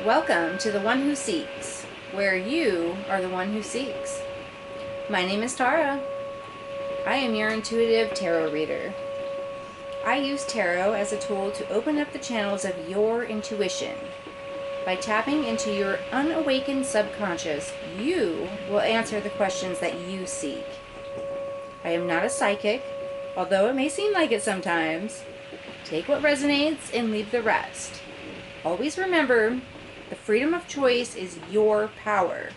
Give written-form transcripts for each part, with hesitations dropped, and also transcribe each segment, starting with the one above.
Welcome to The One Who Seeks, where you are the one who seeks. My name is Tara. I am your intuitive tarot reader. I use tarot as a tool to open up the channels of your intuition. By tapping into your unawakened subconscious, you will answer the questions that you seek. I am not a psychic, although it may seem like it sometimes. Take what resonates and leave the rest. Always remember, the freedom of choice is your power.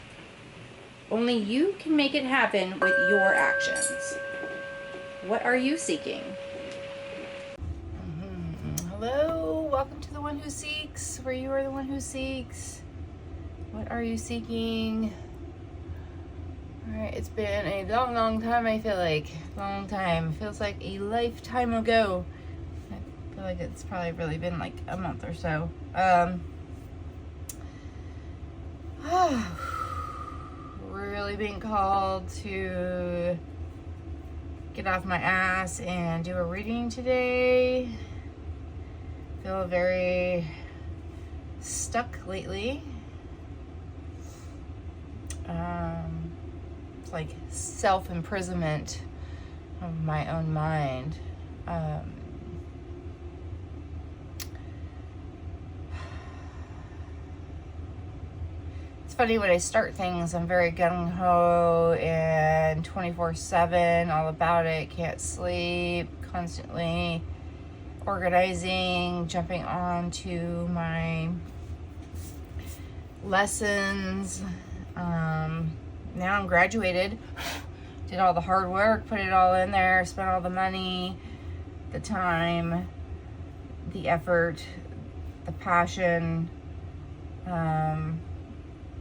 Only you can make it happen with your actions. What are you seeking? Hello, welcome to The One Who Seeks, where you are the one who seeks. What are you seeking? Alright, it's been a long time, I feel like. Long time. Feels like a lifetime ago. I feel like it's probably really been like a month or so. Really being called to get off my ass and do a reading today. Feel very stuck lately. It's like self-imprisonment of my own mind. It's funny, when I start things, I'm very gung-ho and 24/7, all about it, can't sleep, constantly organizing, jumping on to my lessons. Now I'm graduated, did all the hard work, put it all in there, spent all the money, the time, the effort, the passion,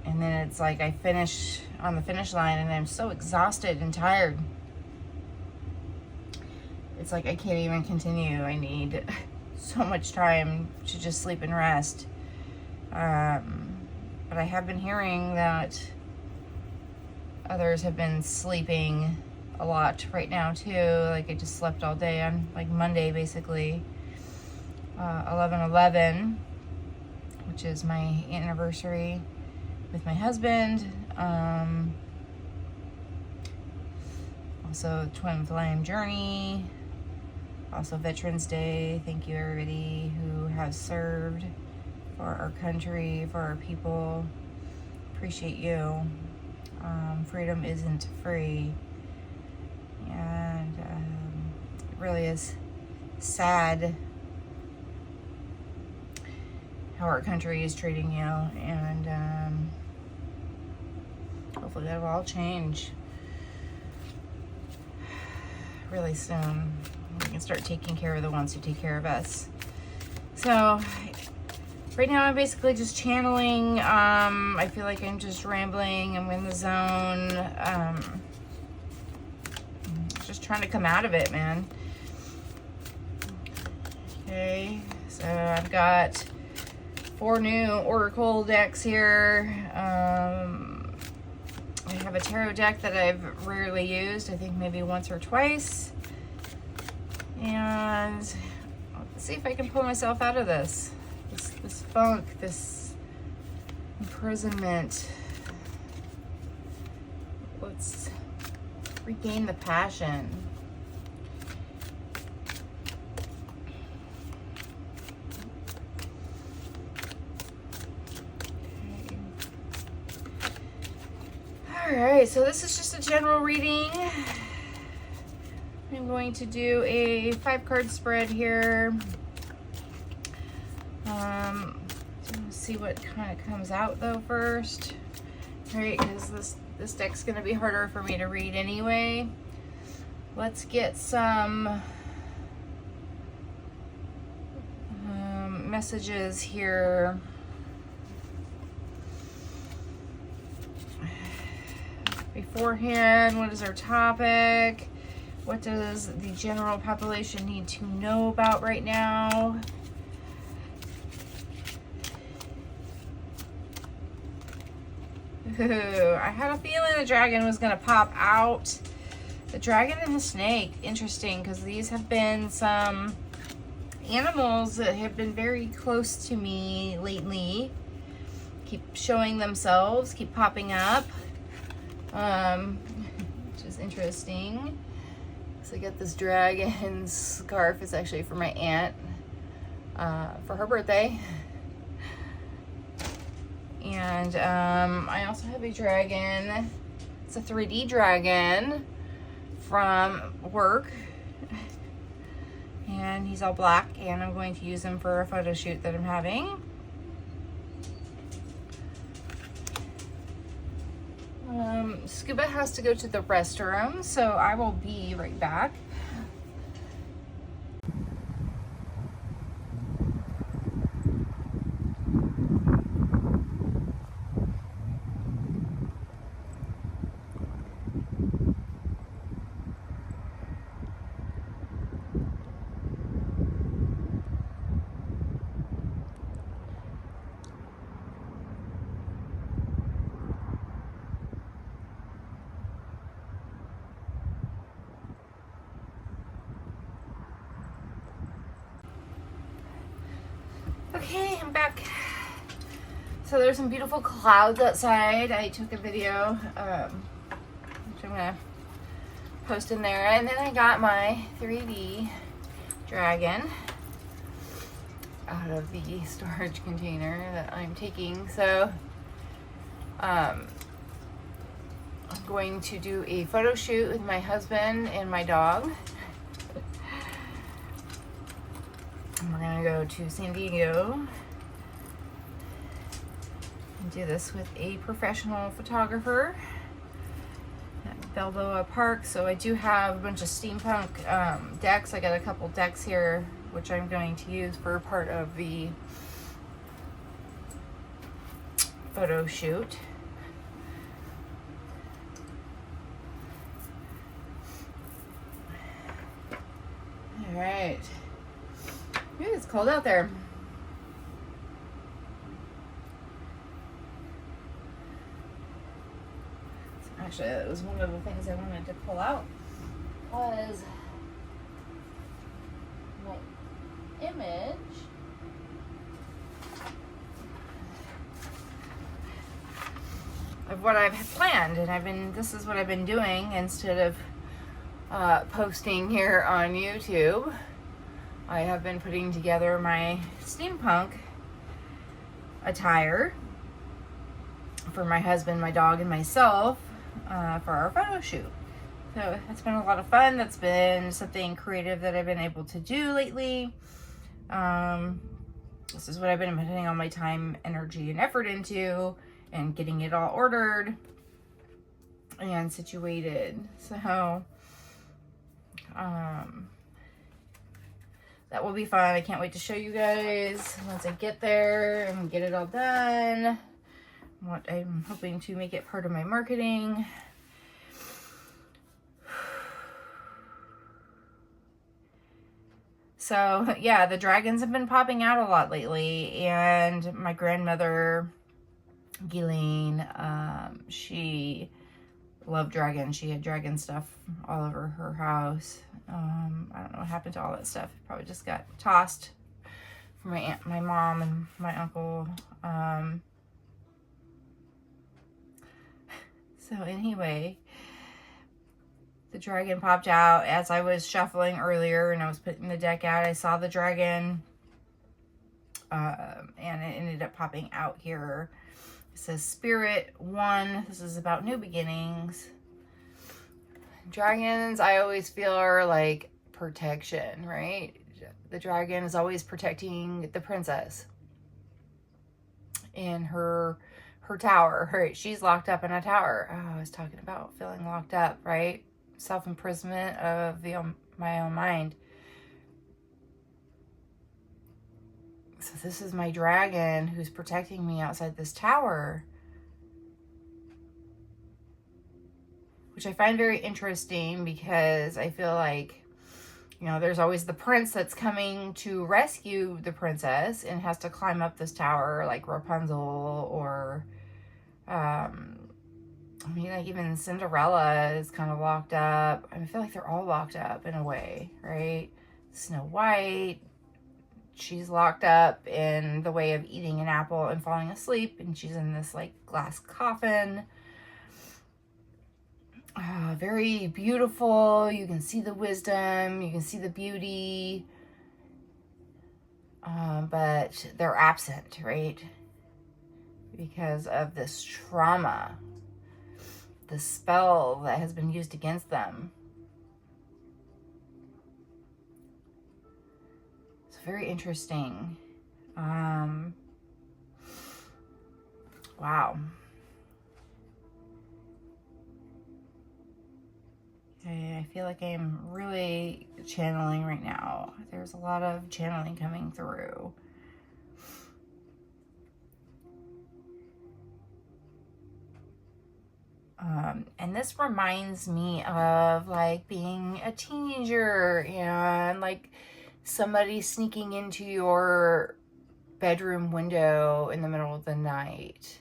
and then it's like I finish on the finish line and I'm so exhausted and tired. It's like I can't even continue. I need so much time to just sleep and rest. But I have been hearing that others have been sleeping a lot right now too. Like I just slept all day on like Monday, basically. 11/11, which is my anniversary with my husband. Also Twin Flame Journey. Also Veterans Day. Thank you everybody who has served for our country, for our people. Appreciate you. Freedom isn't free. And it really is sad how our country is treating you. And hopefully that will all change really soon. We can start taking care of the ones who take care of us. So right now I'm basically just channeling. I feel like I'm just rambling. I'm in the zone. Just trying to come out of it, man. Okay, so I've got 4 new Oracle decks here. I have a tarot deck that I've rarely used. I think maybe once or twice. And let's see if I can pull myself out of this funk, this imprisonment. Let's regain the passion. Alright, so this is just a general reading. I'm going to do a 5-card spread here. Let's see what kind of comes out though first. Alright, because this deck's going to be harder for me to read anyway. Let's get some messages here. Beforehand, what is our topic? What does the general population need to know about right now? Ooh, I had a feeling the dragon was going to pop out. The dragon and the snake. Interesting, because these have been some animals that have been very close to me lately. keep showing themselves, keep popping up, which is interesting. So I got this dragon scarf. It's actually for my aunt for her birthday. And I also have a dragon. It's a 3D dragon from work. And he's all black, and I'm going to use him for a photo shoot that I'm having. Scuba has to go to the restroom, so I will be right back. Okay, I'm back. So there's some beautiful clouds outside. I took a video, which I'm gonna post in there. And then I got my 3D dragon out of the storage container that I'm taking. So I'm going to do a photo shoot with my husband and my dog. We're gonna go to San Diego and do this with a professional photographer at Balboa Park. So I do have a bunch of steampunk decks. I got a couple decks here, which I'm going to use for part of the photo shoot. All right. It's cold out there. Actually, that was one of the things I wanted to pull out, was my image of what I've planned, and this is what I've been doing instead of posting here on YouTube. I have been putting together my steampunk attire for my husband, my dog, and myself for our photo shoot. So it's been a lot of fun. That's been something creative that I've been able to do lately. This is what I've been putting all my time, energy, and effort into, and getting it all ordered and situated. So that will be fun. I can't wait to show you guys once I get there and get it all done. What I'm hoping to make it part of my marketing. So yeah, the dragons have been popping out a lot lately, and my grandmother, Ghislaine, she loved dragons. She had dragon stuff all over her house. I don't know what happened to all that stuff. It probably just got tossed from my aunt, my mom, and my uncle. So anyway, the dragon popped out as I was shuffling earlier, and I was putting the deck out. I saw the dragon, and it ended up popping out here. It says Spirit 1. This is about new beginnings. Dragons, I always feel, are like protection, right? The dragon is always protecting the princess in her tower, right? She's locked up in a tower. Oh, I was talking about feeling locked up, right? Self-imprisonment of my own mind. So this is my dragon who's protecting me outside this tower, which I find very interesting, because I feel like, you know, there's always the prince that's coming to rescue the princess and has to climb up this tower, like Rapunzel, or I mean, like even Cinderella is kind of locked up. I feel like they're all locked up in a way, right? Snow White, she's locked up in the way of eating an apple and falling asleep, and she's in this like glass coffin. Very beautiful. You can see the wisdom, you can see the beauty, but they're absent, right? Because of this trauma, the spell that has been used against them. It's very interesting. Wow. Okay, I feel like I'm really channeling right now. There's a lot of channeling coming through. And this reminds me of like being a teenager and like somebody sneaking into your bedroom window in the middle of the night.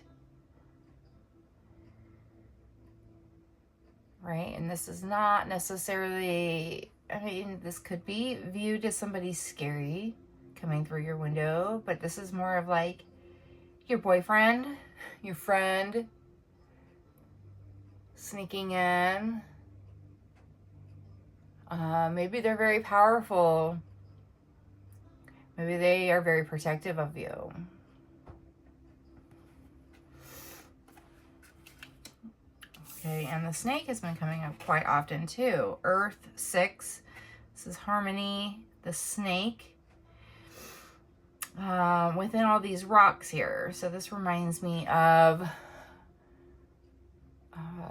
Right? And this is not necessarily, I mean, this could be viewed as somebody scary coming through your window, but this is more of like your boyfriend, your friend, sneaking in. Maybe they're very powerful. Maybe they are very protective of you. Okay, and the snake has been coming up quite often too. Earth 6. This is harmony. The snake. Within all these rocks here. So this reminds me of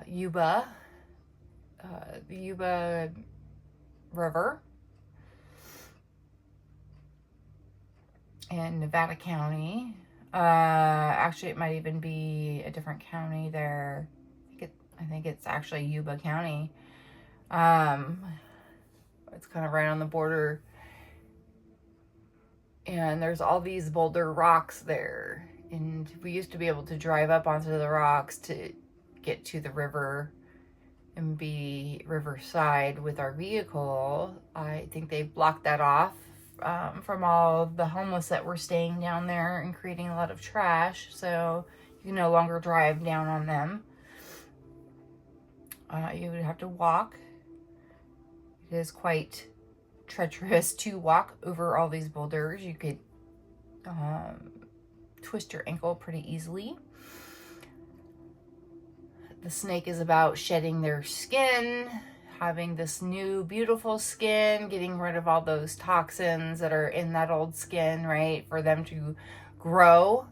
Yuba. The Yuba River. In Nevada County. Actually, it might even be a different county there. I think it's actually Yuba County. It's kind of right on the border. And there's all these boulder rocks there. And we used to be able to drive up onto the rocks to get to the river and be riverside with our vehicle. I think they blocked that off from all the homeless that were staying down there and creating a lot of trash. So you can no longer drive down on them. You would have to walk. It is quite treacherous to walk over all these boulders. You could twist your ankle pretty easily. The snake is about shedding their skin, having this new beautiful skin, getting rid of all those toxins that are in that old skin, right? For them to grow,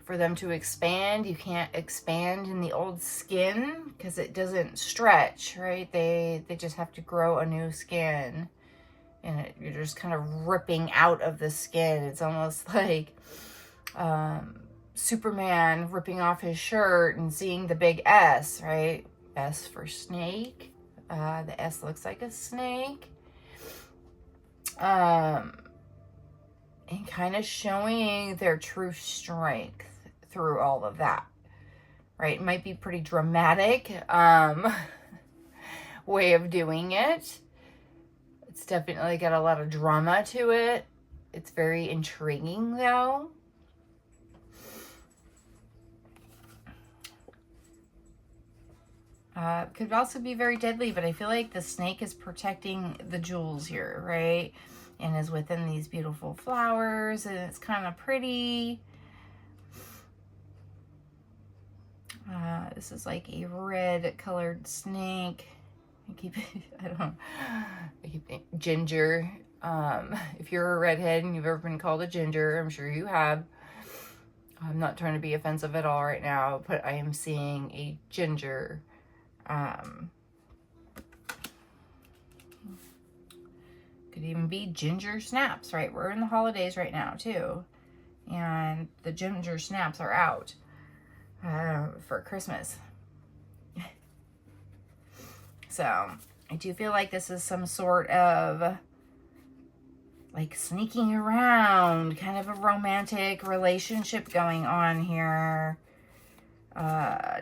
for them to expand. You can't expand in the old skin because it doesn't stretch, right? They just have to grow a new skin, and you're just kind of ripping out of the skin. It's almost like Superman ripping off his shirt and seeing the big S, right? S for snake. The S looks like a snake. And kind of showing their true strength through all of that, right? It might be pretty dramatic way of doing it. It's definitely got a lot of drama to it. It's very intriguing though. Could also be very deadly, but I feel like the snake is protecting the jewels here, right? And is within these beautiful flowers, and it's kind of pretty. This is like a red colored snake. I keep ginger. If you're a redhead and you've ever been called a ginger, I'm sure you have. I'm not trying to be offensive at all right now, but I am seeing a ginger. Could even be ginger snaps, right? We're in the holidays right now too, and the ginger snaps are out for Christmas. So I do feel like this is some sort of like sneaking around, kind of a romantic relationship going on here.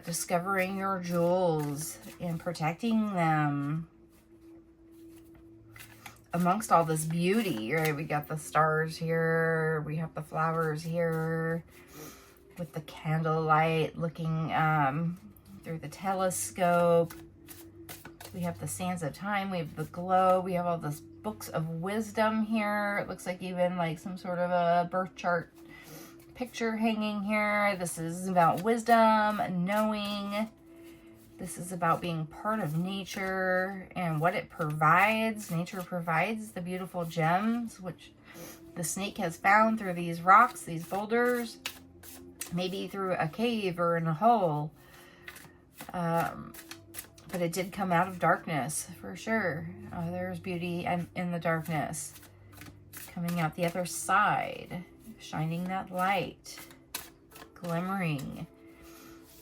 Discovering your jewels and protecting them. amongst all this beauty, right? We got the stars here. We have the flowers here with the candlelight looking through the telescope. We have the sands of time. We have the glow. We have all this books of wisdom here. It looks like even like some sort of a birth chart picture hanging here. This is about wisdom, knowing. This is about being part of nature and what it provides. Nature provides the beautiful gems, which the snake has found through these rocks, these boulders, maybe through a cave or in a hole. But it did come out of darkness, for sure. There's beauty in the darkness. Coming out the other side, shining that light, glimmering.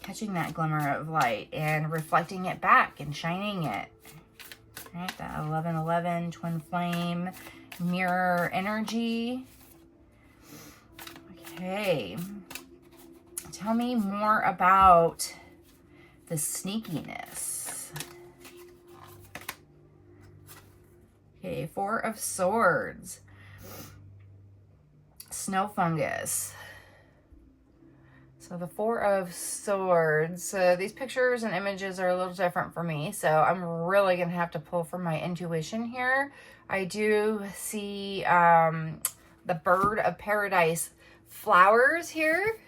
Catching that glimmer of light and reflecting it back and shining it. Right, that 1111 twin flame mirror energy. Okay, tell me more about the sneakiness. Okay, Four of Swords, snow fungus. So the Four of Swords, these pictures and images are a little different for me, so I'm really going to have to pull from my intuition here. I do see the bird of paradise flowers here,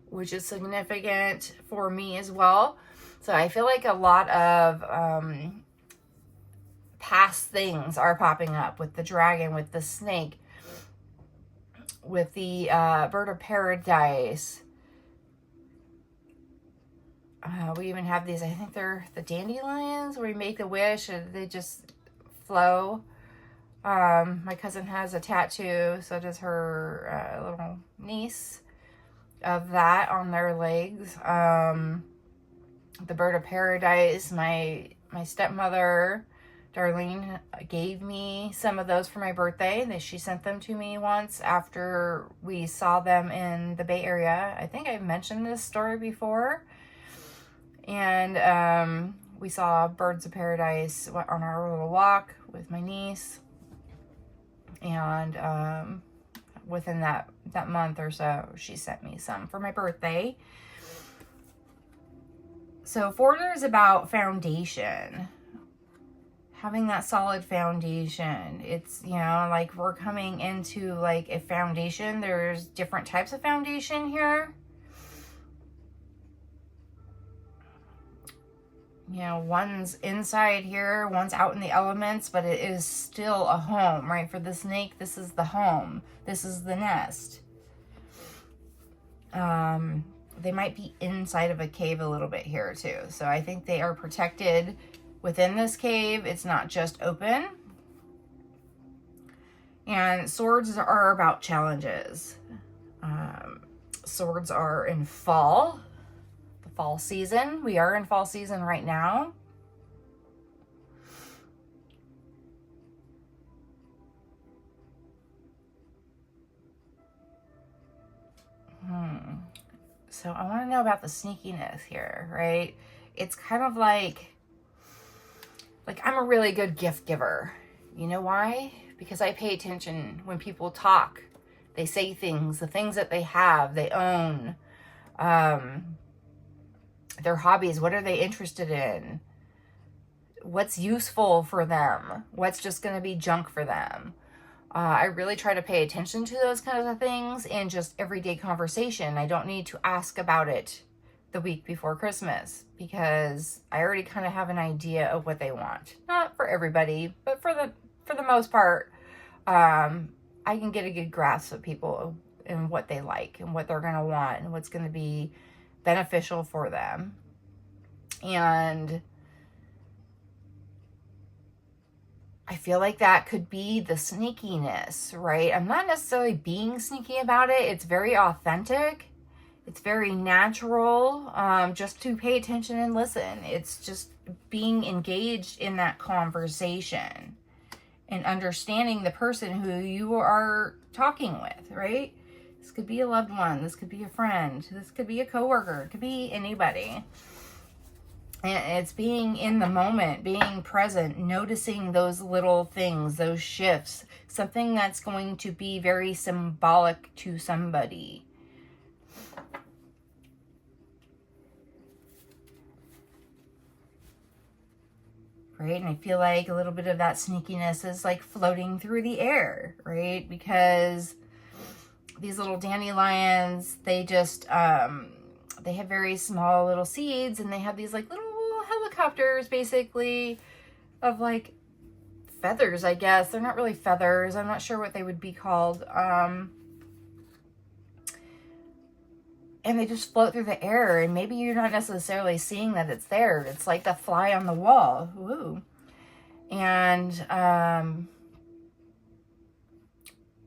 which is significant for me as well. So I feel like a lot of past things are popping up with the dragon, with the snake, with the bird of paradise. We even have these, I think they're the dandelions, where you make a wish and they just flow. My cousin has a tattoo, so does her little niece, of that on their legs. The bird of paradise, my stepmother Darlene gave me some of those for my birthday. She sent them to me once after we saw them in the Bay Area. I think I've mentioned this story before. And we saw birds of paradise on our little walk with my niece. And within that month or so, she sent me some for my birthday. So Forder is about foundation. Having that solid foundation. It's, you know, like we're coming into like a foundation. There's different types of foundation here. You know, one's inside here, one's out in the elements, but it is still a home, right? For the snake, this is the home. This is the nest. They might be inside of a cave a little bit here too. So I think they are protected within this cave. It's not just open. And swords are about challenges. Swords are in fall. The fall season. We are in fall season right now. So I want to know about the sneakiness here, right? It's kind of like I'm a really good gift giver. You know why? Because I pay attention when people talk. They say things, the things that they have, they own, their hobbies. What are they interested in? What's useful for them? What's just going to be junk for them? I really try to pay attention to those kinds of things in just everyday conversation. I don't need to ask about it the week before Christmas because I already kind of have an idea of what they want. Not for everybody, but for the most part, I can get a good grasp of people and what they like and what they're going to want and what's going to be beneficial for them. And I feel like that could be the sneakiness, right? I'm not necessarily being sneaky about it. It's very authentic. It's very natural, just to pay attention and listen. It's just being engaged in that conversation and understanding the person who you are talking with, right? This could be a loved one. This could be a friend. This could be a coworker. It could be anybody. And it's being in the moment, being present, noticing those little things, those shifts, something that's going to be very symbolic to somebody. Right? And I feel like a little bit of that sneakiness is like floating through the air, right? Because these little dandelions, they just, they have very small little seeds, and they have these like little helicopters basically of like feathers, I guess. They're not really feathers. I'm not sure what they would be called. And they just float through the air, and maybe you're not necessarily seeing that it's there. It's like the fly on the wall. Ooh. And,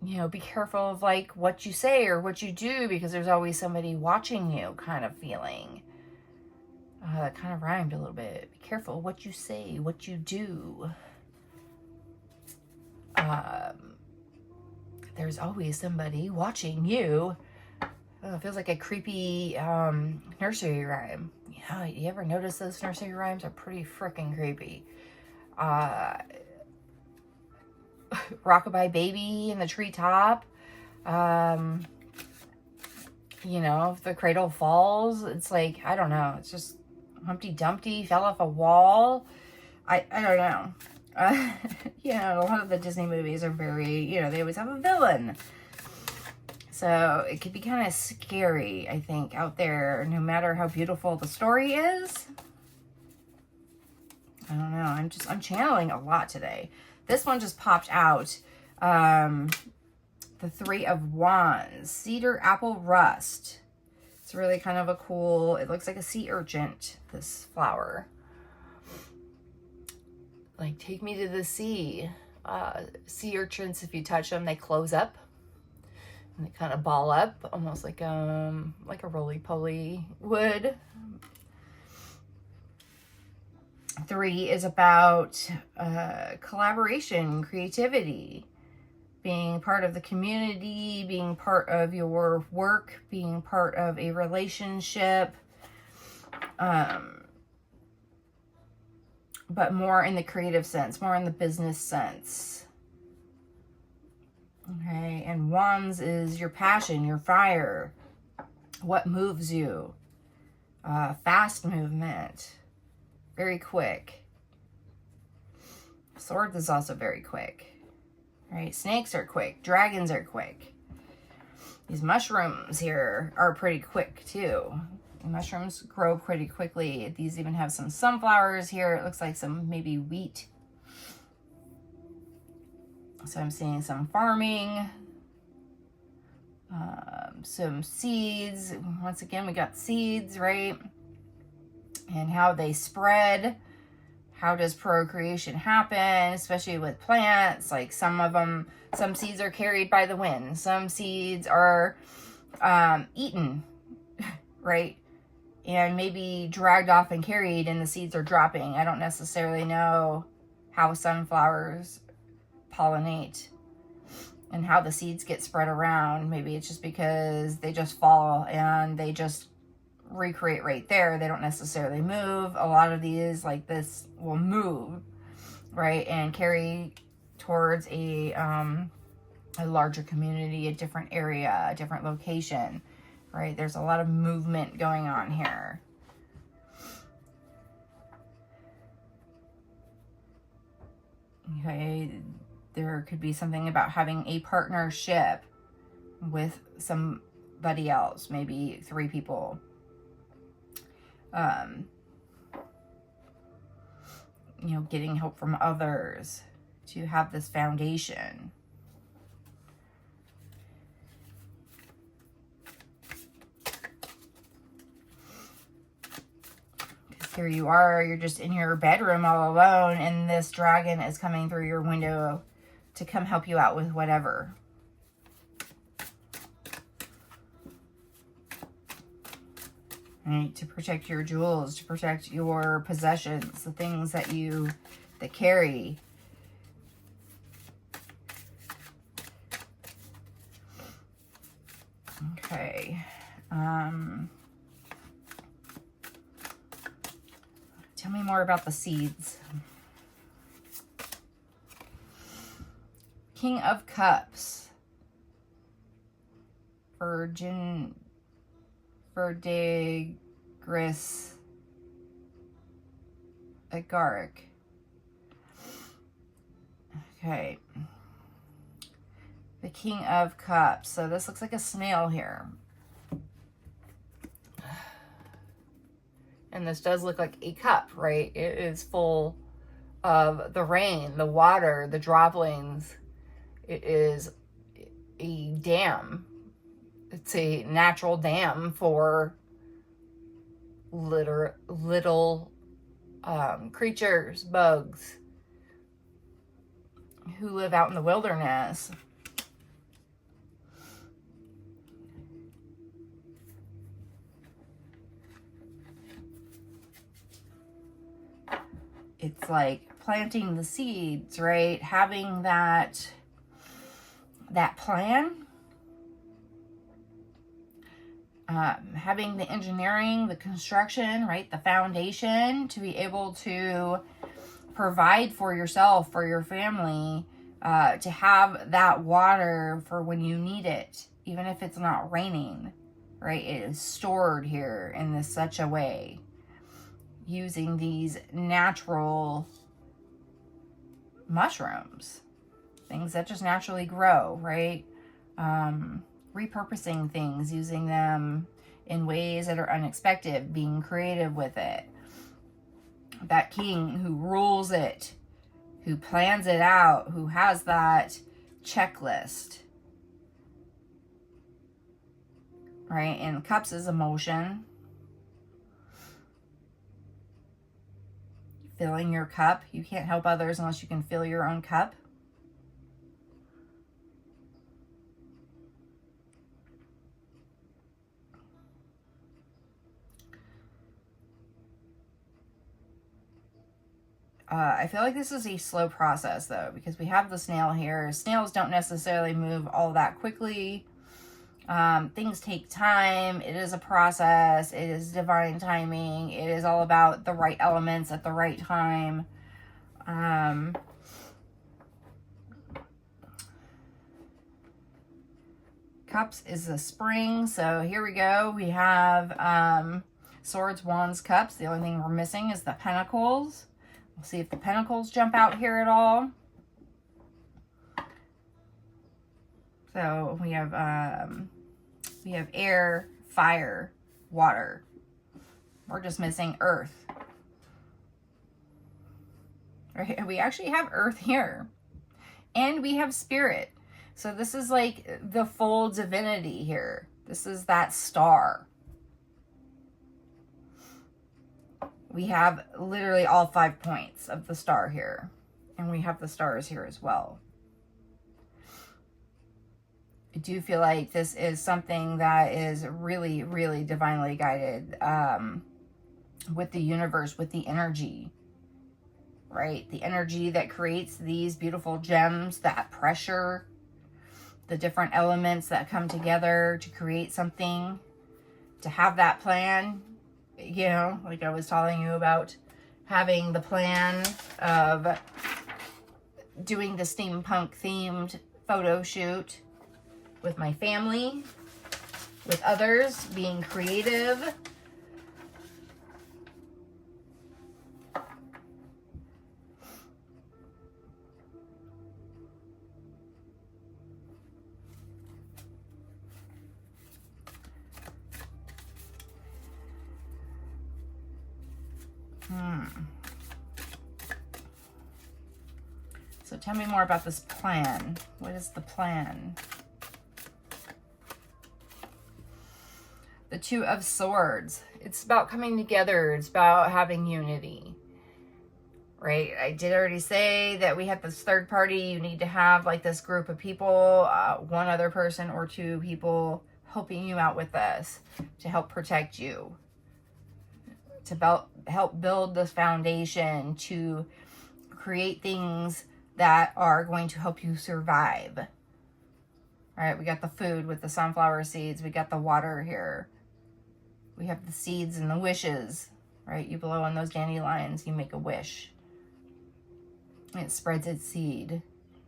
you know, be careful of like what you say or what you do, because there's always somebody watching you kind of feeling. That kind of rhymed a little bit. Be careful what you say, what you do. There's always somebody watching you. Oh, it feels like a creepy nursery rhyme. Yeah, you ever notice those nursery rhymes are pretty freaking creepy? Rockabye Baby in the treetop. You know, if the cradle falls, it's like, I don't know. It's just Humpty Dumpty fell off a wall. I don't know. You know, a lot of the Disney movies are very, you know, they always have a villain. So it could be kind of scary, I think, out there, no matter how beautiful the story is. I don't know. I'm channeling a lot today. This one just popped out. The Three of Wands, Cedar Apple Rust. It's really kind of a cool, it looks like a sea urchin, this flower. Like, take me to the sea. Sea urchins, if you touch them, they close up. And they kind of ball up, almost like a roly-poly would. 3 is about collaboration, creativity, being part of the community, being part of your work, being part of a relationship, but more in the creative sense, more in the business sense. Okay, and Wands is your passion, your fire, what moves you, fast movement, very quick. Swords is also very quick, right? Snakes are quick, dragons are quick. These mushrooms here are pretty quick too. Mushrooms grow pretty quickly. These even have some sunflowers here. It looks like some maybe wheat. So I'm seeing some farming, some seeds. Once again, we got seeds, right? And how they spread. How does procreation happen, especially with plants? Like some seeds are carried by the wind. Some seeds are eaten, right? And maybe dragged off and carried, and the seeds are dropping. I don't necessarily know how sunflowers pollinate and how the seeds get spread around. Maybe it's just because they just fall and they just recreate right there. They don't necessarily move. A lot of these like this will move, right, and carry towards a larger community, a different area, a different location, right? There's a lot of movement going on here. Okay, there could be something about having a partnership with somebody else, maybe 3 people. You know, getting help from others to have this foundation. Because here you are, you're just in your bedroom all alone, and this dragon is coming through your window to come help you out with whatever. Right, to protect your jewels, to protect your possessions, the things that carry. Okay. tell me more about the seeds. King of Cups. Verdigris. Agaric. Okay. The King of Cups. So this looks like a snail here. And this does look like a cup, right? It is full of the rain, the water, the droplings. It is a dam. It's a natural dam for little creatures, bugs, who live out in the wilderness. It's like planting the seeds, right? Having that plan. Having the engineering, the construction, right? The foundation to be able to provide for yourself, for your family, to have that water for when you need it, even if it's not raining, right? It is stored here in this such a way, using these natural mushrooms, things that just naturally grow, right? Repurposing things, using them in ways that are unexpected, being creative with it. That king who rules it, who plans it out, who has that checklist, right? And cups is emotion. Filling your cup. You can't help others unless you can fill your own cup. I feel like this is a slow process though, because we have the snail here. Snails don't necessarily move all that quickly. Things take time. It is a process. It is divine timing. It is all about the right elements at the right time. Cups is the spring. So here we go. We have swords, wands, cups. The only thing we're missing is the pentacles. We'll see if the pentacles jump out here at all. So we have air, fire, water. We're just missing earth. Right? We actually have earth here. And we have spirit. So this is like the full divinity here. This is that star. We have literally all 5 points of the star here. And we have the stars here as well. I do feel like this is something that is really, really divinely guided with the universe, with the energy, right? The energy that creates these beautiful gems, that pressure, the different elements that come together to create something, to have that plan, you know, like I was telling you about having the plan of doing the steampunk themed photo shoot with my family, with others, being creative. So tell me more about this plan. What is the plan? The Two of Swords. It's about coming together. It's about having unity, right? I did already say that we have this third party. You need to have like this group of people, one other person or two people helping you out with this to help protect you, to help build this foundation, to create things that are going to help you survive. All right, we got the food with the sunflower seeds. We got the water here. We have the seeds and the wishes, right? You blow on those dandelions, you make a wish. It spreads its seed.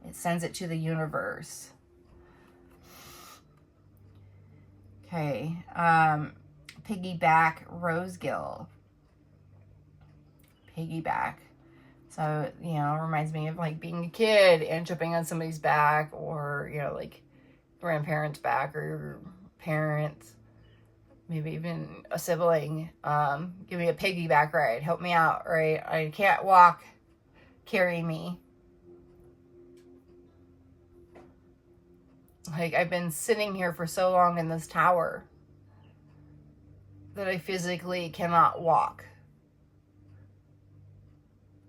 It sends it to the universe. Okay. Piggyback rosegill. Piggyback. So, you know, it reminds me of like being a kid and jumping on somebody's back, or, you know, like grandparents' back, or your parents, maybe even a sibling. Give me a piggyback ride. Help me out, right? I can't walk. Carry me. Like, I've been sitting here for so long in this tower that I physically cannot walk.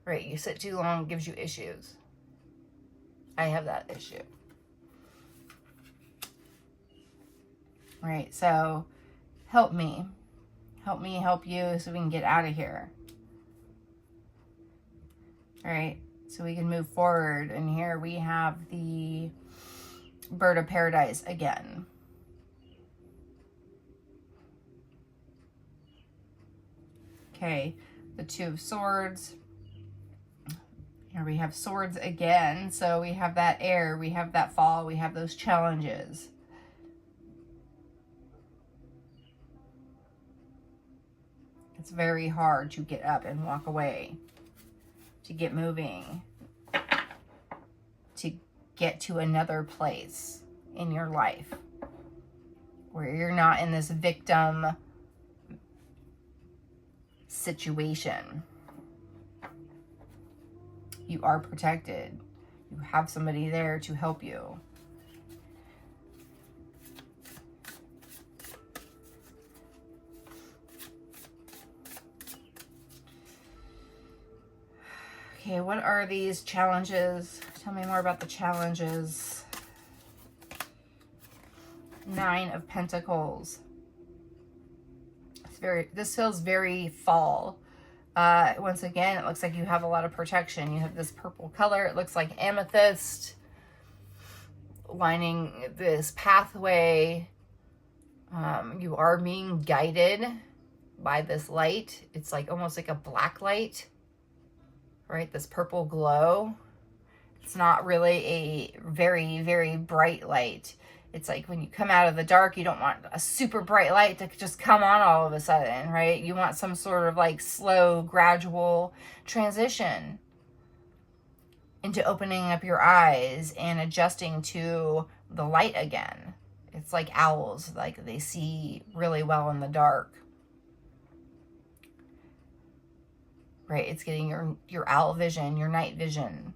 Right, you sit too long, it gives you issues. I have that issue. Right, so help me. Help me help you so we can get out of here. All right, so we can move forward. And here we have the bird of paradise again. Okay, the two of swords. Here we have swords again. So we have that air, we have that fall, we have those challenges. It's very hard to get up and walk away, to get moving, to get to another place in your life where you're not in this victim situation. You are protected. You have somebody there to help you. Okay, what are these challenges? Tell me more about the challenges. 9 of Pentacles. This feels very fall. Once again, it looks like you have a lot of protection. You have this purple color. It looks like amethyst lining this pathway. You are being guided by this light. It's like almost like a black light, right? This purple glow. It's not really a very, very bright light. It's like when you come out of the dark, you don't want a super bright light to just come on all of a sudden, right? You want some sort of like slow, gradual transition into opening up your eyes and adjusting to the light again. It's like owls, like they see really well in the dark. Right? It's getting your owl vision, your night vision.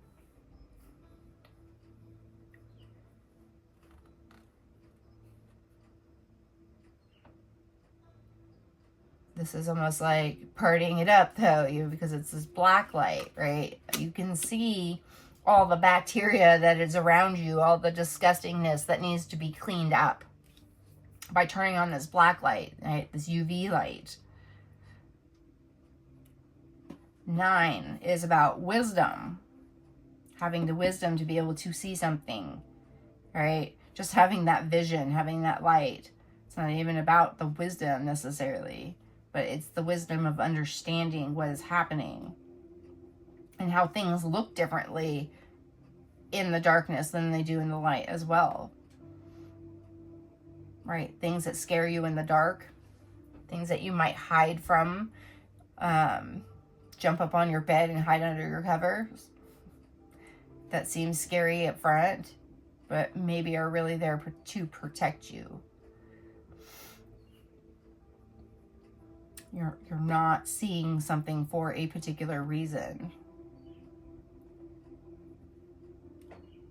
This is almost like partying it up though, because it's this black light, right? You can see all the bacteria that is around you, all the disgustingness that needs to be cleaned up by turning on this black light, right? This UV light. 9 is about wisdom. Having the wisdom to be able to see something, right? Just having that vision, having that light. It's not even about the wisdom necessarily, but it's the wisdom of understanding what is happening and how things look differently in the darkness than they do in the light as well. Right? Things that scare you in the dark, things that you might hide from, jump up on your bed and hide under your covers. That seems scary up front, but maybe are really there to protect you. You're not seeing something for a particular reason.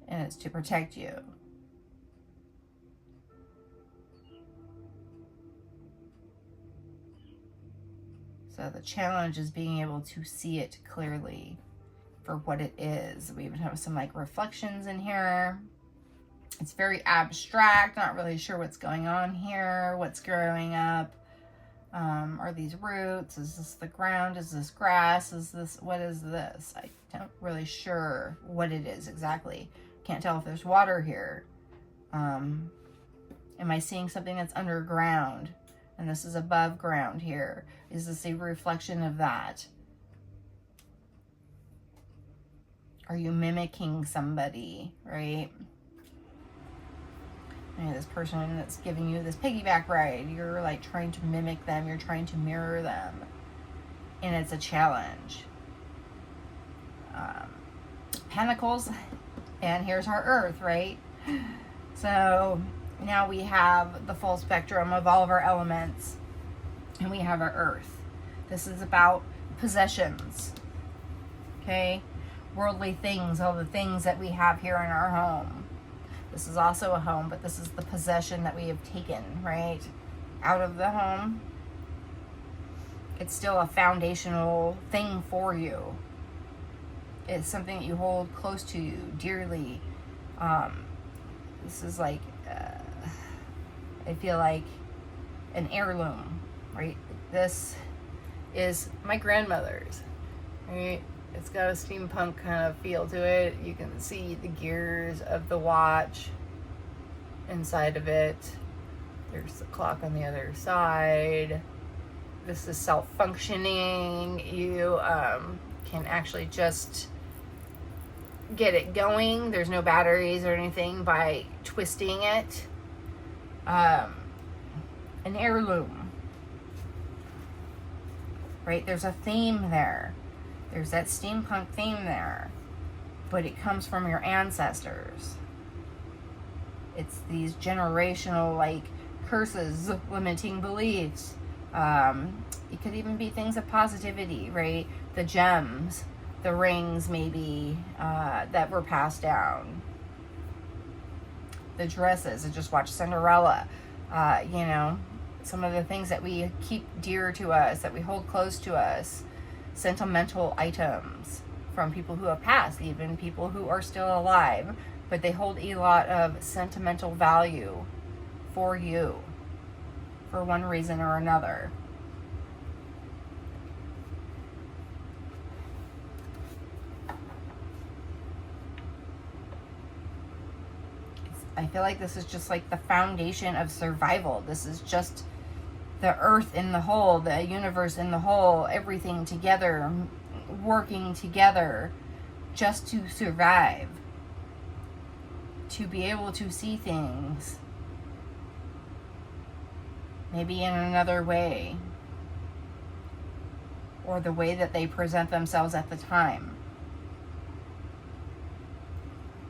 And it's to protect you. So the challenge is being able to see it clearly for what it is. We even have some like reflections in here. It's very abstract, not really sure what's going on here, what's growing up. Are these roots? Is this the ground? Is this grass? Is this, what is this? I don't really sure what it is exactly. Can't tell if there's water here. Am I seeing something that's underground? And this is above ground here. Is this a reflection of that? Are you mimicking somebody, right? Maybe this person that's giving you this piggyback ride, you're like trying to mimic them, you're trying to mirror them. And it's a challenge. Pentacles, and here's our Earth, right? So now we have the full spectrum of all of our elements, and we have our Earth. This is about possessions, okay? Worldly things, all the things that we have here in our home. This is also a home, but this is the possession that we have taken, right, out of the home. It's still a foundational thing for you. It's something that you hold close to you dearly. This is like, I feel like an heirloom, right? This is my grandmother's, right? It's got a steampunk kind of feel to it. You can see the gears of the watch inside of it. There's the clock on the other side. This is self-functioning. You can actually just get it going. There's no batteries or anything by twisting it. An heirloom, right? There's a theme there. There's that steampunk theme there, but it comes from your ancestors. It's these generational like curses, limiting beliefs. It could even be things of positivity, right? The gems, the rings maybe, that were passed down. The dresses, I just watched Cinderella. You know, some of the things that we keep dear to us, that we hold close to us. Sentimental items from people who have passed, even people who are still alive, but they hold a lot of sentimental value for you for one reason or another. I feel like this is just like the foundation of survival. This is just the earth in the whole, the universe in the whole, everything together, working together just to survive, to be able to see things maybe in another way, or the way that they present themselves at the time.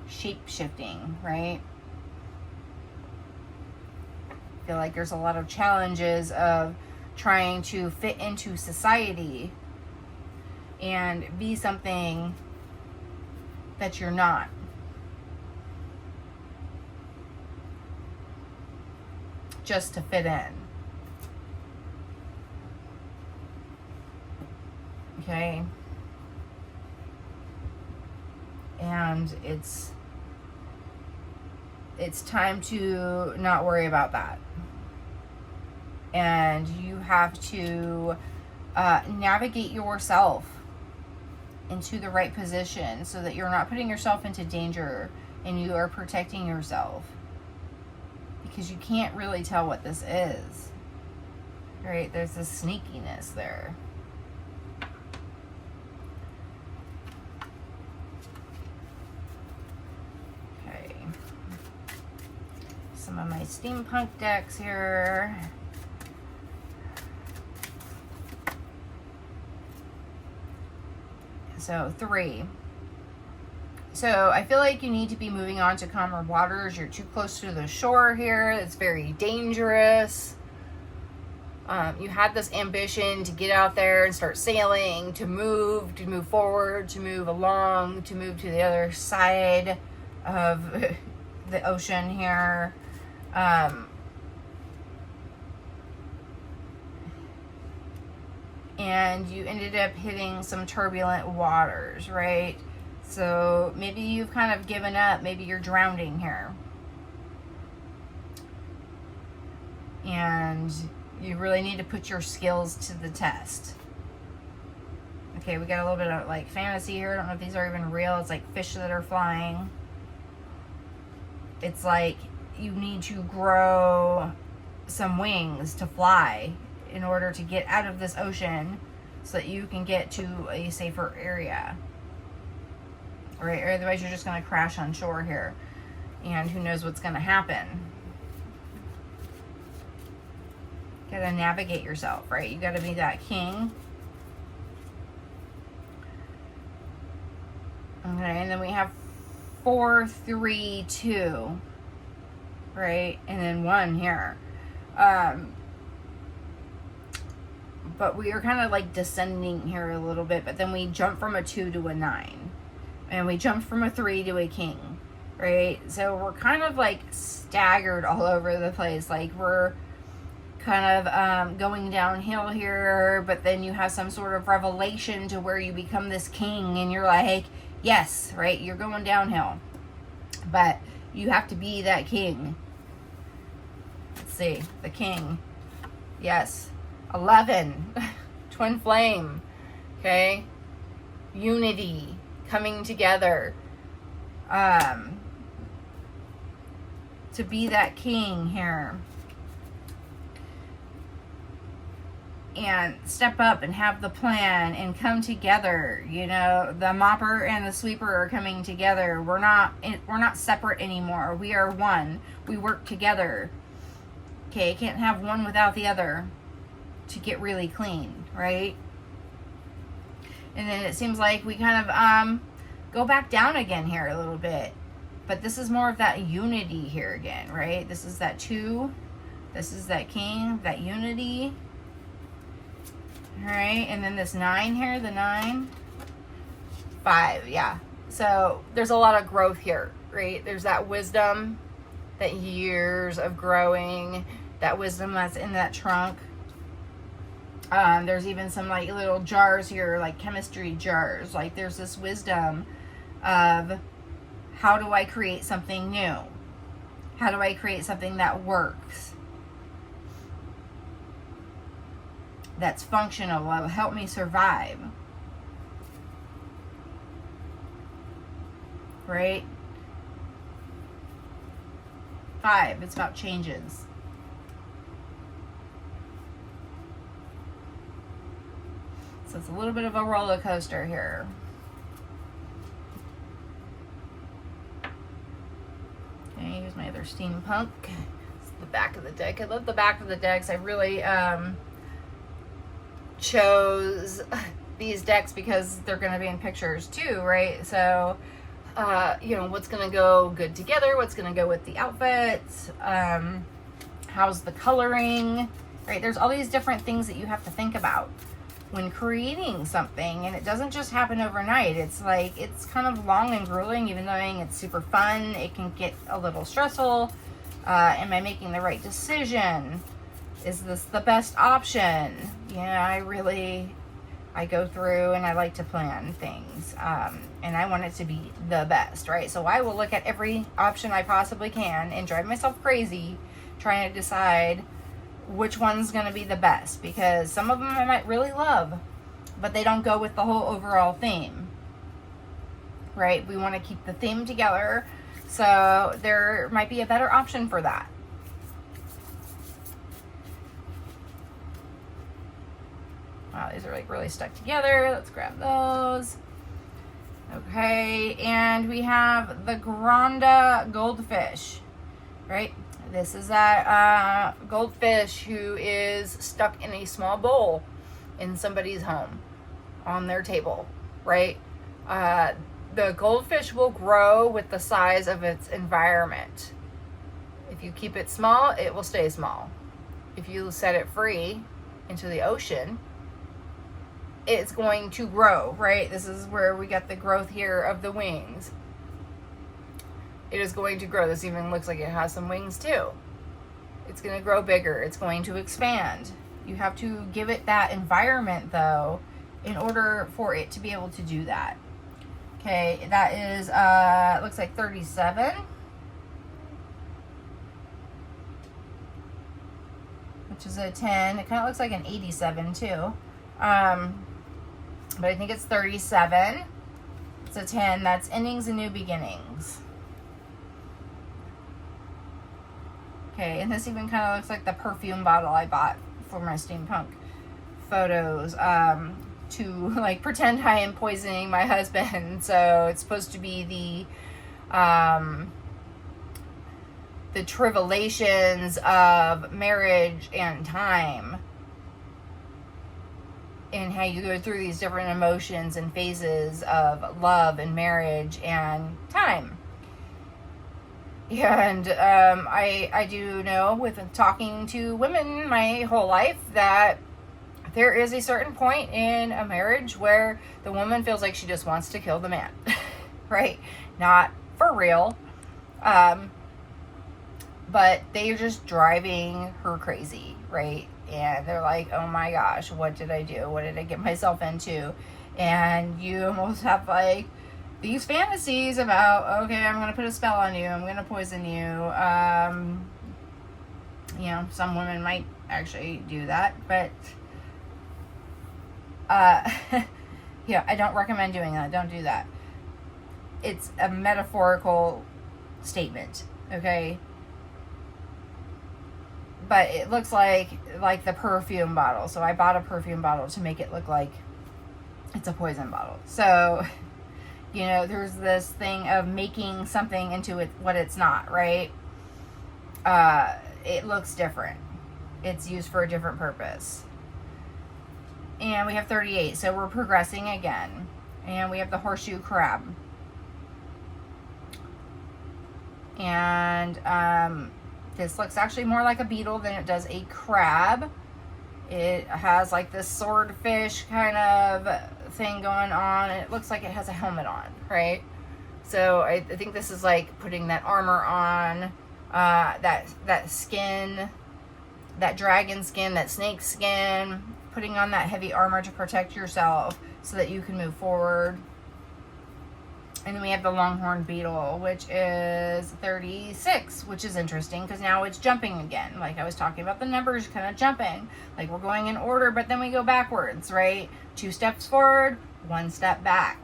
Shape-shifting, right? I feel like there's a lot of challenges of trying to fit into society and be something that you're not. Just to fit in. Okay? And it's time to not worry about that. And you have to navigate yourself into the right position so that you're not putting yourself into danger and you are protecting yourself. Because you can't really tell what this is. Right? There's this sneakiness there. Okay. Some of my steampunk decks here. So 3. So I feel like you need to be moving on to calmer waters. You're too close to the shore here. It's very dangerous. You had this ambition to get out there and start sailing, to move forward, to move along, to move to the other side of the ocean here. And you ended up hitting some turbulent waters, right? So maybe you've kind of given up. Maybe you're drowning here. And you really need to put your skills to the test. Okay, we got a little bit of like fantasy here. I don't know if these are even real. It's like fish that are flying. It's like you need to grow some wings to fly in order to get out of this ocean so that you can get to a safer area. Right? Or otherwise you're just going to crash on shore here. And who knows what's going to happen. You got to navigate yourself, right? You got to be that king. Okay, and then we have 4, 3, 2. Right? And then 1 here. But we are kind of like descending here a little bit, but then we jump from a 2 to a 9. And we jump from a 3 to a king, right? So we're kind of like staggered all over the place. Like we're kind of going downhill here, but then you have some sort of revelation to where you become this king and you're like, yes, right? You're going downhill, but you have to be that king. Let's see, the king. Yes. 11, twin flame, okay, unity, coming together, to be that king here, and step up and have the plan and come together. You know, the mopper and the sweeper are coming together. We're not separate anymore. We are one. We work together. Okay, can't have one without the other to get really clean, right? And then it seems like we kind of go back down again here a little bit, but this is more of that unity here again, right? This is that 2, this is that king, that unity. All right, and then this 9 here, the 9, 5, yeah. So there's a lot of growth here, right? There's that wisdom, that years of growing, that wisdom that's in that trunk. There's even some like little jars here, like chemistry jars. Like there's this wisdom of how do I create something new? How do I create something that works? That's functional, will help me survive. Right? 5, it's about changes. So it's a little bit of a roller coaster here. Okay, here's my other steampunk. It's the back of the deck. I love the back of the decks. I really chose these decks because they're going to be in pictures too, right? So, you know, what's going to go good together? What's going to go with the outfits? How's the coloring? Right? There's all these different things that you have to think about when creating something, and it doesn't just happen overnight. It's like, it's kind of long and grueling, even though it's super fun. It can get a little stressful. Am I making the right decision? Is this the best option? Yeah, I go through and I like to plan things, and I want it to be the best, right? So I will look at every option I possibly can and drive myself crazy trying to decide which one's going to be the best, because some of them I might really love, but they don't go with the whole overall theme, right? We want to keep the theme together, so there might be a better option for that. Wow, these are like really stuck together. Let's grab those. Okay, and we have the Granda goldfish, right? This is that goldfish who is stuck in a small bowl in somebody's home on their table, right? The goldfish will grow with the size of its environment. If you keep it small, it will stay small. If you set it free into the ocean, it's going to grow, right? This is where we got the growth here of the wings. It is going to grow. This even looks like it has some wings too. It's going to grow bigger. It's going to expand. You have to give it that environment though, in order for it to be able to do that. Okay, that is, it looks like 37. Which is a 10. It kind of looks like an 87 too. But I think it's 37. It's a 10. That's endings and new beginnings. Okay, and this even kind of looks like the perfume bottle I bought for my steampunk photos, to like pretend I am poisoning my husband. So it's supposed to be the tribulations of marriage and time, and how you go through these different emotions and phases of love and marriage and time. And I do know, with talking to women my whole life, that there is a certain point in a marriage where the woman feels like she just wants to kill the man. Right? Not for real. But they're just driving her crazy, right? And they're like, oh my gosh, what did I do? What did I get myself into? And you almost have like these fantasies about, okay, I'm going to put a spell on you. I'm going to poison you. You know, some women might actually do that, but yeah, I don't recommend doing that. Don't do that. It's a metaphorical statement, okay? But it looks like the perfume bottle. So I bought a perfume bottle to make it look like it's a poison bottle. So, you know, there's this thing of making something into it what it's not, right? It looks different. It's used for a different purpose. And we have 38, so we're progressing again. And we have the horseshoe crab. And this looks actually more like a beetle than it does a crab. It has like this swordfish kind of thing going on, and it looks like it has a helmet on, right? So I think this is like putting that armor on, that skin, that dragon skin, that snake skin, putting on that heavy armor to protect yourself so that you can move forward. And then we have the longhorn beetle, which is 36, which is interesting because now it's jumping again. Like I was talking about, the numbers kind of jumping. Like we're going in order, but then we go backwards, right? 2 steps forward, 1 step back.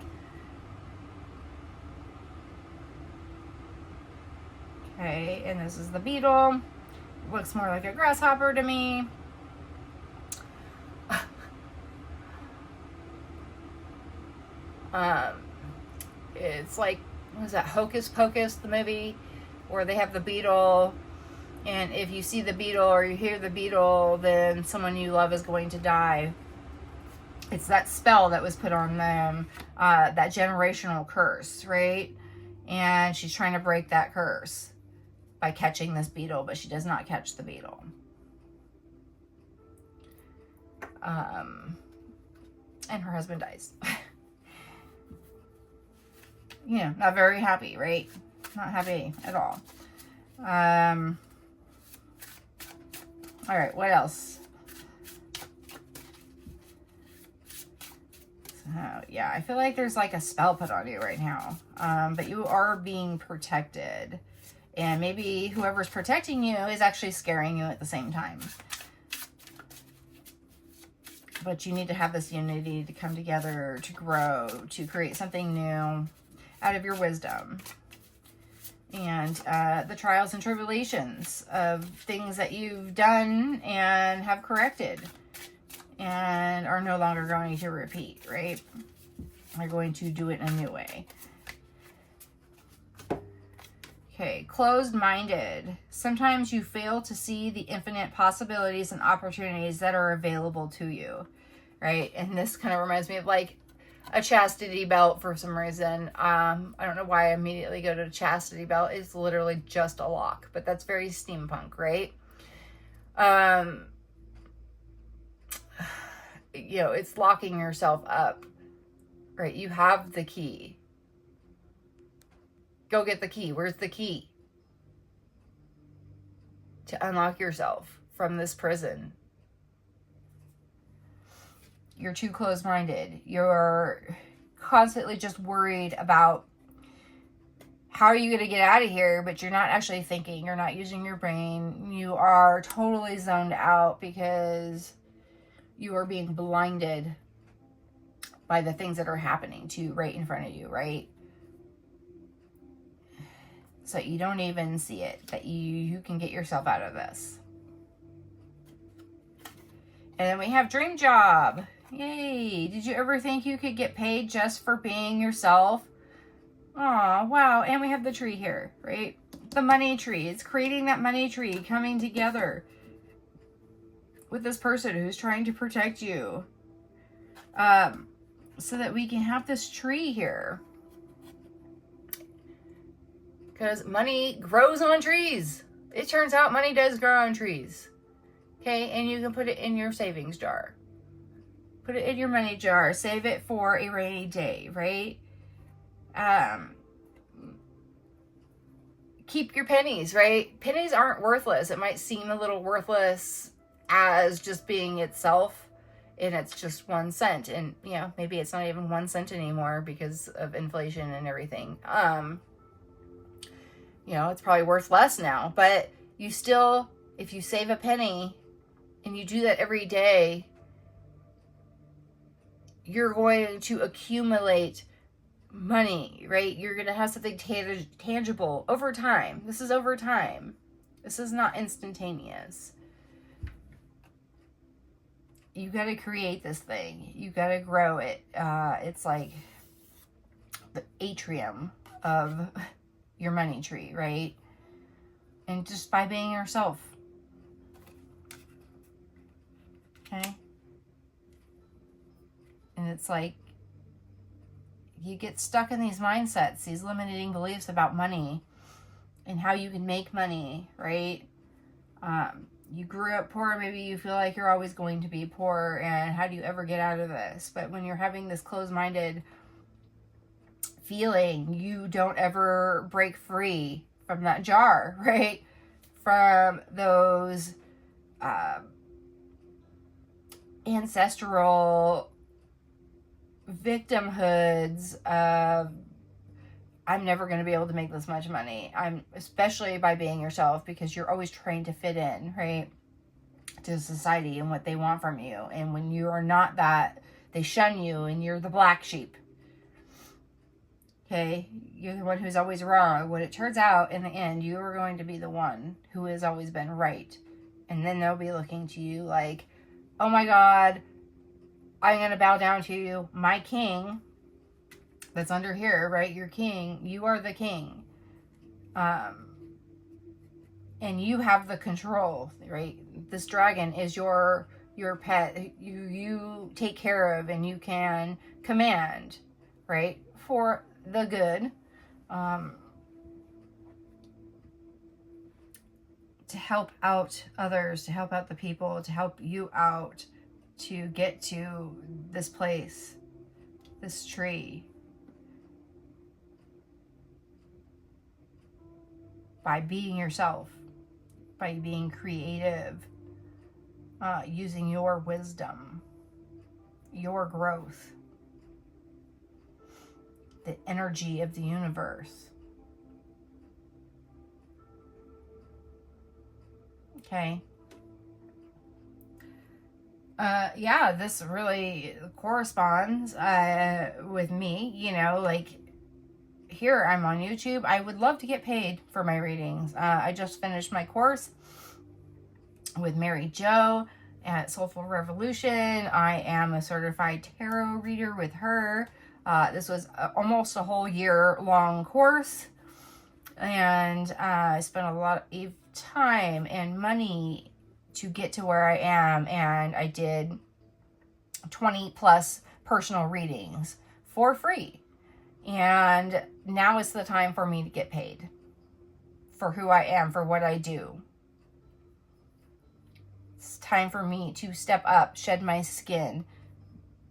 Okay, and this is the beetle. Looks more like a grasshopper to me. It's like, what is that, Hocus Pocus, the movie, where they have the beetle, and if you see the beetle or you hear the beetle, then someone you love is going to die. It's that spell that was put on them, that generational curse, right? And she's trying to break that curse by catching this beetle, but she does not catch the beetle. And her husband dies. You know, not very happy, right? Not happy at all. All right, what else? So, yeah, I feel like there's like a spell put on you right now. But you are being protected. And maybe whoever's protecting you is actually scaring you at the same time. But you need to have this unity to come together, to grow, to create something new out of your wisdom. And the trials and tribulations of things that you've done and have corrected and are no longer going to repeat, right? Are going to do it in a new way. Okay, closed-minded. Sometimes you fail to see the infinite possibilities and opportunities that are available to you, right? And this kind of reminds me of like a chastity belt for some reason. I don't know why I immediately go to a chastity belt. It's literally just a lock, but that's very steampunk, right? You know, it's locking yourself up, right? You have the key. Go get the key. Where's the key? To unlock yourself from this prison. You're too closed-minded. You're constantly just worried about how are you going to get out of here, but you're not actually thinking. You're not using your brain. You are totally zoned out because you are being blinded by the things that are happening to you right in front of you, right? so you don't even see it, that you can get yourself out of this. And then we have dream job. Yay. Did you ever think you could get paid just for being yourself? Oh, wow. And we have the tree here, right? The money tree. It's creating that money tree, coming together with this person who's trying to protect you. So that we can have this tree here. Because money grows on trees. It turns out money does grow on trees. Okay, and you can put it in your savings jar. Put it in your money jar. Save it for a rainy day, right? Keep your pennies, right? Pennies aren't worthless. It might seem a little worthless as just being itself, and it's just 1 cent. And, you know, maybe it's not even 1 cent anymore because of inflation and everything. You know, it's probably worth less now. But you still, if you save a penny, and you do that every day, you're going to accumulate money, right? You're going to have something tangible over time. This is over time. This is not instantaneous. You got to create this thing. You got to grow it. It's like the atrium of your money tree, right? And just by being yourself. Okay. And it's like you get stuck in these mindsets, these limiting beliefs about money and how you can make money, right? You grew up poor, maybe you feel like you're always going to be poor, and how do you ever get out of this? But when you're having this closed-minded feeling, you don't ever break free from that jar, right? From those ancestral victimhoods of, I'm never going to be able to make this much money. Especially by being yourself, because you're always trying to fit in, right, to society and what they want from you. And when you are not that, they shun you and you're the black sheep. Okay, you're the one who's always wrong. When it turns out in the end, you are going to be the one who has always been right. And then they'll be looking to you like, oh my God, I'm going to bow down to you, my king. That's under here, right? Your king. You are the king. And you have the control, right? This dragon is your pet. You take care of, and you can command, right? For the good. To help out others, to help out the people, to help you out, to get to this place, this tree. By being yourself, by being creative, using your wisdom, your growth, the energy of the universe. Okay. Yeah, this really corresponds with me, you know, like here I'm on YouTube. I would love to get paid for my readings. I just finished my course with Mary Jo at Soulful Revolution. I am a certified tarot reader with her. This was almost a whole year-long course, and I spent a lot of time and money to get to where I am, and I did 20 plus personal readings for free. And now is the time for me to get paid for who I am, for what I do. It's time for me to step up, shed my skin,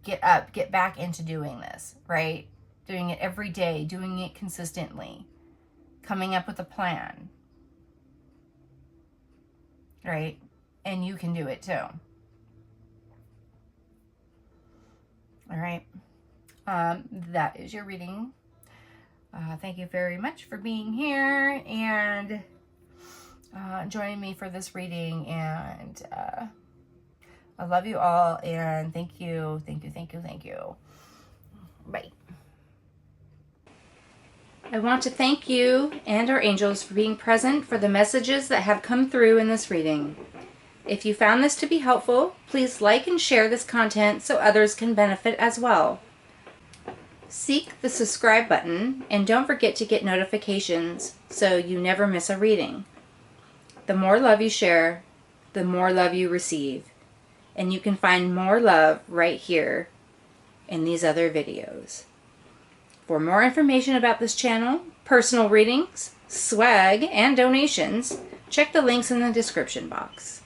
get up, get back into doing this, right? Doing it every day, doing it consistently, coming up with a plan, right? And you can do it too. All right. That is your reading. Thank you very much for being here and joining me for this reading. And I love you all. And thank you. Thank you. Thank you. Thank you. Bye. I want to thank you and our angels for being present for the messages that have come through in this reading. If you found this to be helpful, please like and share this content so others can benefit as well. Seek the subscribe button and don't forget to get notifications so you never miss a reading. The more love you share, the more love you receive. And you can find more love right here in these other videos. For more information about this channel, personal readings, swag, and donations, check the links in the description box.